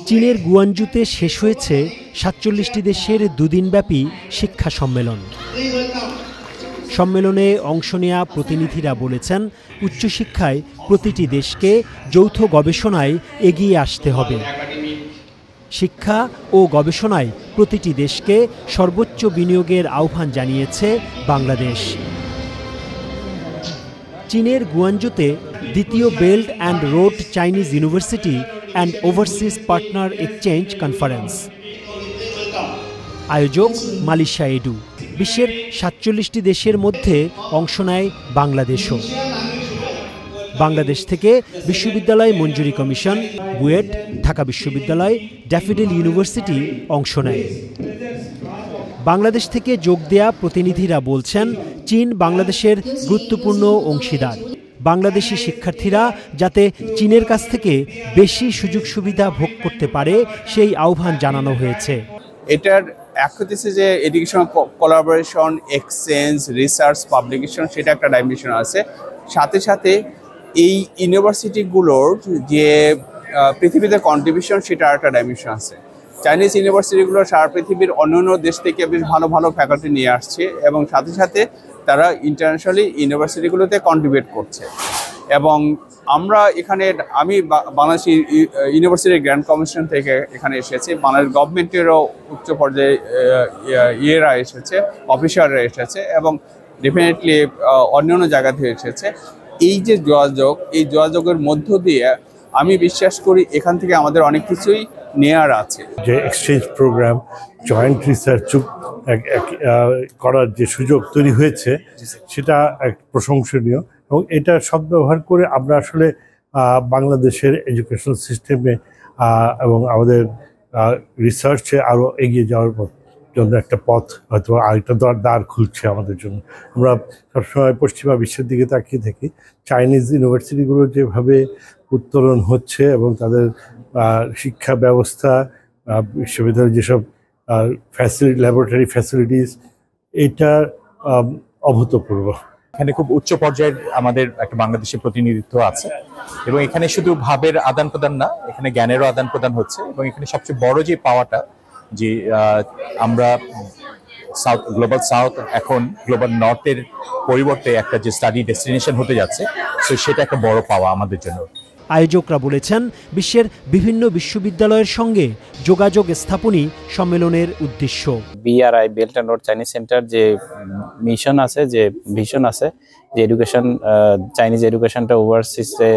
চীনের গুয়ানজুতে শেষ হয়েছে ৪৭টি দেশের দুদিনব্যাপী শিক্ষা সম্মেলন। সম্মেলনে অংশ নেওয়া প্রতিনিধিরা বলেছেন, উচ্চশিক্ষায় প্রতিটি দেশকে যৌথ গবেষণায় এগিয়ে আসতে হবে। শিক্ষা ও গবেষণায় প্রতিটি দেশকে সর্বোচ্চ বিনিয়োগের আহ্বান জানিয়েছে বাংলাদেশ। চীনের গুয়ানজুতে দ্বিতীয় belt and road Chinese university and overseas partner exchange conference. আয়োজক মালয়েশিয়া এডু। বিশ্বের ৪৭টি দেশের মধ্যে অংশ নেয় বাংলাদেশও। বাংলাদেশ থেকে বিশ্ববিদ্যালয় মঞ্জুরি কমিশন, বুয়েট, ঢাকা বিশ্ববিদ্যালয়, ড্যাফোডিল ইউনিভার্সিটি অংশ নেয়। বাংলাদেশ থেকে যোগ দেয়া প্রতিনিধিরা বলছেন, চীন বাংলাদেশের গুরুত্বপূর্ণ অংশীদার। বাংলাদেশি শিক্ষার্থীরা যাতে চীনের কাছ থেকে বেশি সুযোগ সুবিধা ভোগ করতে পারে সেই আহ্বান জানানো হয়েছে। এটার এক হচ্ছে যে education collaboration, exchange, research, publication, সেটা একটা ডাইমেনশন আছে। সাথে সাথে এই ইউনিভার্সিটিগুলোর যে পৃথিবীতে কন্ট্রিবিউশন, সেটা একটা ডাইমেনশন আছে। চাইনিজ ইউনিভার্সিটিগুলো সারা পৃথিবীর অন্যান্য দেশ থেকে বেশ ভালো ভালো ফ্যাকাল্টি নিয়ে আসছে এবং সাথে সাথে তারা ইন্টারন্যাশনালি ইউনিভার্সিটিগুলোতে কন্ট্রিবিউট করছে। এবং আমরা এখানে, আমি বাংলাদেশ ইউনিভার্সিটির গ্র্যান্ড কমিশন থেকে এখানে এসেছি। বাংলাদেশ গভর্নমেন্টেরও উচ্চ পর্যায়ে ইয়েরা এসেছে, অফিসাররা এসেছে এবং ডেফিনেটলি অন্যান্য জায়গা থেকে এসেছে। এই যে যোগাযোগ, এই যোগাযোগের মধ্য দিয়ে আমি বিশ্বাস করি এখান থেকে আমাদের অনেক কিছুই নেয়ার আছে। যে এক্সচেঞ্জ প্রোগ্রাম, জয়েন্ট রিসার্চ করার যে সুযোগ তৈরি হয়েছে, সেটা এক প্রশংসনীয় এবং এটা সদ্ব্যবহার করে আমরা আসলে বাংলাদেশের এডুকেশন সিস্টেমে এবং আমাদের রিসার্চে আরও এগিয়ে যাওয়ার জন্য একটা পথ হয়তো আরেকটা দ্বার খুলছে আমাদের জন্য। আমরা সবসময় পশ্চিমা বিশ্বের দিকে তাকিয়ে থাকি, চাইনিজ ইউনিভার্সিটিগুলো যেভাবে উত্তরণ হচ্ছে এবং তাদের শিক্ষা ব্যবস্থা, বিশ্ববিদ্যালয়ের যেসব ল্যাবরেটরি ফ্যাসিলিটিস, এটা অভূতপূর্ব। এখানে খুব উচ্চ পর্যায়ের আমাদের একটা বাংলাদেশি প্রতিনিধিত্ব আছে এবং এখানে শুধু ভাবের আদান প্রদান না, এখানে জ্ঞানেরও আদান প্রদান হচ্ছে। এবং এখানে সবচেয়ে বড় যে পাওয়াটা, যে আমরা গ্লোবাল সাউথ এখন গ্লোবাল নর্থের পরিবর্তে একটা যে স্টাডি ডেস্টিনেশন হতে যাচ্ছে, তো সেটা একটা বড় পাওয়া আমাদের জন্য। আয়োজকরা বলেছেন, বিশ্বের বিভিন্ন বিশ্ববিদ্যালয়ের সঙ্গে যোগাযোগ স্থাপনই সম্মেলনের উদ্দেশ্য। BRI belt and road Chinese centre যে মিশন আছে, যে ভিশন আছে, যে এডুকেশন, চাইনিজ এডুকেশনটা ওভারসিজে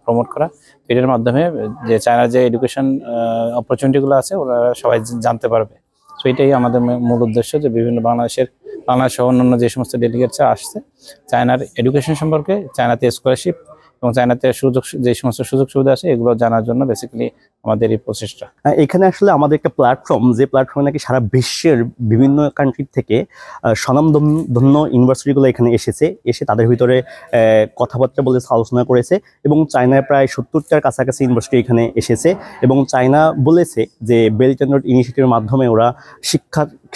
প্রমোট করা, এটার মাধ্যমে যে চায়নার যে এডুকেশন অপরচুনিটিগুলো আছে ওরা সবাই জানতে পারবে। সো এটাই আমাদের মূল উদ্দেশ্য, যে বিভিন্ন বাংলাদেশ সহ অন্যান্য যে সমস্ত ডেলিগেটসরা আসছে, চায়নার এডুকেশন সম্পর্কে, চায়নাতে স্কলারশিপ এবং চায়নাতে যে সমস্ত সুযোগ সুবিধা আছে এগুলো জানার জন্য বেসিক্যালি আমাদের এই প্রচেষ্টা। এখানে আসলে আমাদের একটা প্ল্যাটফর্ম, যে প্ল্যাটফর্মে নাকি সারা বিশ্বের বিভিন্ন কান্ট্রি থেকে স্বনামধন্য ইউনিভার্সিটিগুলো এখানে এসে তাদের ভিতরে কথাবার্তা বলে আলোচনা করেছে এবং চায়নায় প্রায় 70টার কাছাকাছি ইউনিভার্সিটি এখানে এসেছে এবং চায়না বলেছে যে বেল্ট অ্যান্ড রোড ইনিশিয়েটিভের মাধ্যমে ওরা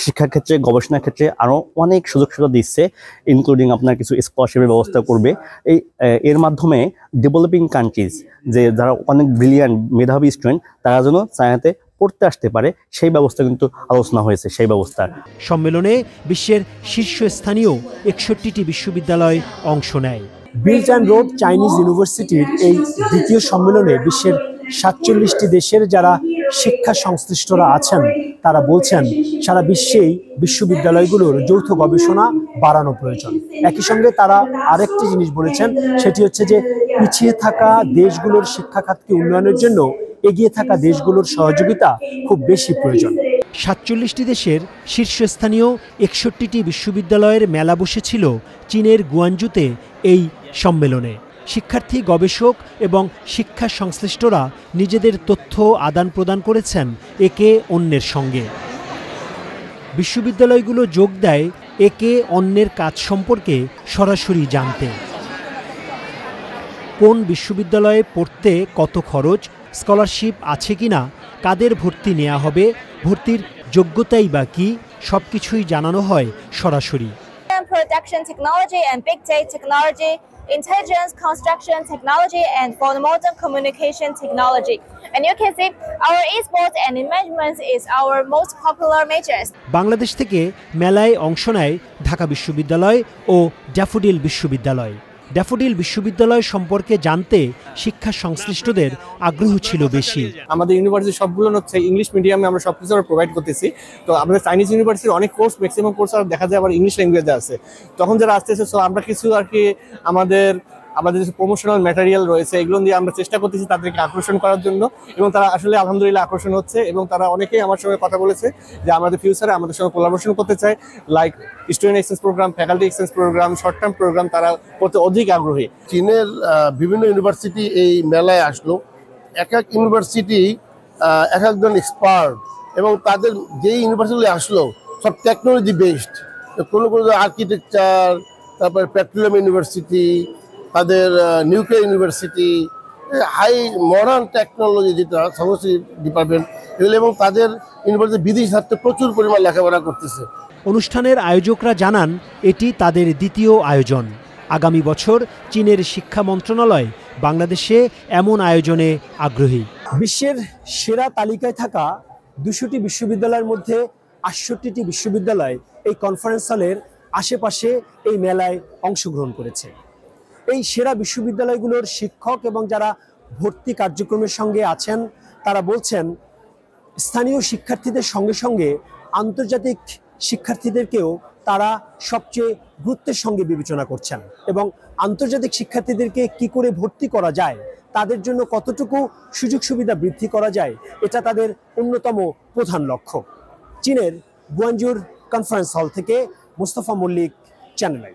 শিক্ষার ক্ষেত্রে, গবেষণার ক্ষেত্রে আরও অনেক সুযোগ সুবিধা দিচ্ছে, ইনক্লুডিং আপনার কিছু স্কলারশিপের ব্যবস্থা করবে। এর মাধ্যমে ডেভেলপিং কান্ট্রিজ, যে যারা অনেক ব্রিলিয়ান্ট মেধাবী স্টুডেন্ট, তারা যেন চায়নাতে পড়তে আসতে পারে, সেই ব্যবস্থা কিন্তু আলোচনা হয়েছে। সেই ব্যবস্থা সম্মেলনে বিশ্বের শীর্ষস্থানীয় 61টি বিশ্ববিদ্যালয় অংশ নেয়। বেল্ট অ্যান্ড রোড চাইনিজ ইউনিভার্সিটির এই দ্বিতীয় সম্মেলনে বিশ্বের ৪৭টি দেশের যারা শিক্ষা সংশ্লিষ্টরা আছেন তারা বলছেন, সারা বিশ্বেই বিশ্ববিদ্যালয়গুলোর যৌথ গবেষণা বাড়ানো প্রয়োজন। একই সঙ্গে তারা আরেকটি জিনিস বলেছেন, সেটি হচ্ছে যে পিছিয়ে থাকা দেশগুলোর শিক্ষা খাতকে উন্নয়নের জন্য এগিয়ে থাকা দেশগুলোর সহযোগিতা খুব বেশি প্রয়োজন। ৪৭টি দেশের শীর্ষস্থানীয় 61টি বিশ্ববিদ্যালয়ের মেলা বসেছিল চীনের গুয়ানজুতে। এই সম্মেলনে শিক্ষার্থী, গবেষক এবং শিক্ষা সংশ্লিষ্টরা নিজেদের তথ্য আদান প্রদান করেছেন একে অন্যের সঙ্গে। বিশ্ববিদ্যালয়গুলো যোগ দেয় একে অন্যের কাজ সম্পর্কে সরাসরি জানতে। কোন বিশ্ববিদ্যালয়ে পড়তে কত খরচ, স্কলারশিপ আছে কিনা, কাদের ভর্তি নেওয়া হবে, ভর্তির যোগ্যতাই বা কী, সবকিছুই জানানো হয় সরাসরি। Production technology and big data technology intelligence, construction technology, and for the modern communication technology. And you can see our esports and management is our most popular majors. Bangladesh থেকে মেলায় অংশ নেয় ঢাকা বিশ্ববিদ্যালয় ও ড্যাফোডিল বিশ্ববিদ্যালয়। ড্যাফোডিল বিশ্ববিদ্যালয় সম্পর্কে জানতে শিক্ষা সংশ্লিষ্টদের আগ্রহ ছিল বেশি। আমাদের ইউনিভার্সিটি সবগুলো হচ্ছে ইংলিশ মিডিয়ামে আমরা সবকিছু প্রোভাইড করতেছি। তো আমাদের চাইনিজ ইউনিভার্সিটির অনেক কোর্স, ম্যাক্সিমাম কোর্স আর দেখা যায় আবার ইংলিশ ল্যাঙ্গুয়েজে আছে। তখন যারা আসতেছে, সো আমরা কিছু আর কি আমাদের যে প্রমোশনাল ম্যাটেরিয়াল রয়েছে এগুলো দিয়ে আমরা চেষ্টা করতেছি তাদেরকে আকর্ষণ করার জন্য, এবং তারা আসলে আলহামদুলিল্লাহ আকর্ষণ হচ্ছে, এবং তারা অনেকেই আমার সঙ্গে কথা বলেছে যে আমাদের ফিউচারে আমাদের সঙ্গে কোলাবোরেশন করতে চায়, like student exchange programme, faculty exchange programme, short term programme তারা করতে অধিক আগ্রহী। চীনের বিভিন্ন ইউনিভার্সিটি এই মেলায় আসলো। এক এক ইউনিভার্সিটি এক একজন এক্সপার্ট, এবং তাদের যেই ইউনিভার্সিটি আসলো সব টেকনোলজি বেসড। কোনো আর্কিটেকচার, তারপর পেট্রোলিয়াম ইউনিভার্সিটি, তাদের nuclear university, high modern technology যেটা সমস্ত ডিপার্টমেন্ট এগুলো, এবং তাদের ইউনিভার্সিটি বিদেশি ছাত্র প্রচুর পরিমাণ লেখাপড়া করতেছে। অনুষ্ঠানের আয়োজকরা জানান এটি তাদের দ্বিতীয় আয়োজন। আগামী বছর চীনের শিক্ষা মন্ত্রণালয় বাংলাদেশে এমন আয়োজনে আগ্রহী। বিশ্বের সেরা তালিকায় থাকা 200টি বিশ্ববিদ্যালয়ের মধ্যে 68টি বিশ্ববিদ্যালয় এই কনফারেন্স হলের আশেপাশে এই মেলায় অংশগ্রহণ করেছে। এই সেরা বিশ্ববিদ্যালয়গুলোর শিক্ষক এবং যারা ভর্তি কার্যক্রমের সঙ্গে আছেন তারা বলছেন স্থানীয় শিক্ষার্থীদের সঙ্গে সঙ্গে আন্তর্জাতিক শিক্ষার্থীদেরকেও তারা সবচেয়ে গুরুত্বের সঙ্গে বিবেচনা করছেন, এবং আন্তর্জাতিক শিক্ষার্থীদেরকে কি করে ভর্তি করা যায়, তাদের জন্য কতটুকু সুযোগ সুবিধা বৃদ্ধি করা যায়, এটা তাদের অন্যতম প্রধান লক্ষ্য। চীনের গুয়ানজুর কনফারেন্স হল থেকে মোস্তফা মল্লিক, চ্যানেল আই।